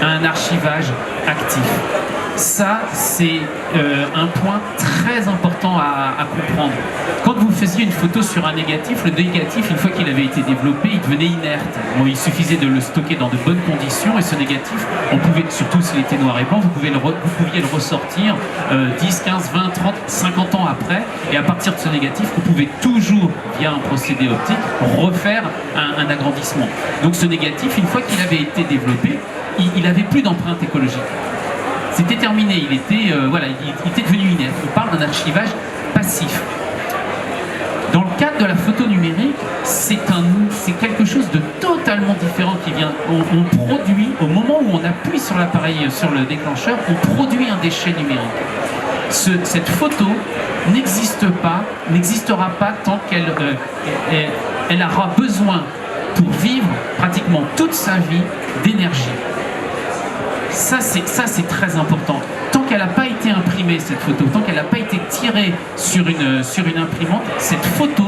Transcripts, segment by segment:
un archivage actif. Ça, c'est un point très important à comprendre. Quand vous faisiez une photo sur un négatif, le négatif, une fois qu'il avait été développé, il devenait inerte. Bon, il suffisait de le stocker dans de bonnes conditions, et ce négatif, on pouvait, surtout s'il était noir et blanc, vous pouviez le ressortir 10, 15, 20, 30, 50 ans après, et à partir de ce négatif, vous pouvez toujours, via un procédé optique, refaire un agrandissement. Donc ce négatif, une fois qu'il avait été développé, il n'avait plus d'empreinte écologique. C'était terminé, il était, voilà, il était devenu inerte. On parle d'un archivage passif. Dans le cadre de la photo numérique, c'est quelque chose de totalement différent qui vient. On produit, au moment où on appuie sur l'appareil, sur le déclencheur, on produit un déchet numérique. Cette photo n'existera pas tant qu'elle aura besoin, pour vivre pratiquement toute sa vie, d'énergie. Ça, c'est très important. Tant qu'elle n'a pas été imprimée, cette photo, tant qu'elle n'a pas été tirée sur une imprimante, cette photo,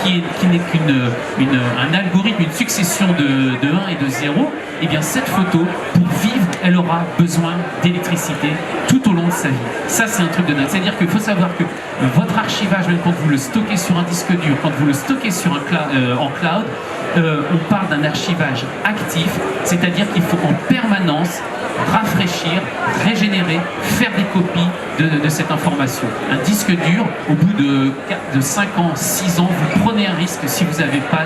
qui n'est qu'un algorithme, une succession de 1 et de 0, eh bien cette photo, pour vivre, elle aura besoin d'électricité tout au long de sa vie. Ça, c'est un truc de dingue. C'est-à-dire qu'il faut savoir que votre archivage, même quand vous le stockez sur un disque dur, quand vous le stockez sur en cloud, on parle d'un archivage actif, c'est-à-dire qu'il faut en permanence rafraîchir, régénérer, faire des copies de cette information. Un disque dur, au bout de 5 ans, 6 ans, vous prenez un risque si vous n'avez pas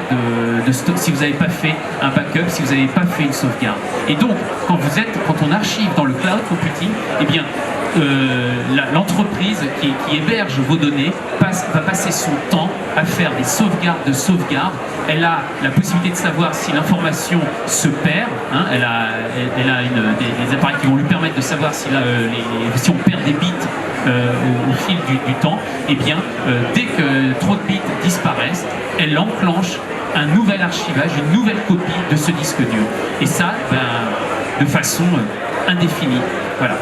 si vous n'avez pas fait un backup, si vous n'avez pas fait une sauvegarde. Et donc, quand on archive dans le cloud computing, eh bien, l'entreprise qui héberge vos données va passer son temps à faire des sauvegardes de sauvegarde. Elle a la possibilité de savoir si l'information se perd, hein, elle a des appareils qui vont lui permettre de savoir si on perd des bits au fil du temps. Et bien, dès que trop de bits disparaissent, elle enclenche un nouvel archivage, une nouvelle copie de ce disque dur. Et ça, de façon indéfinie. Voilà.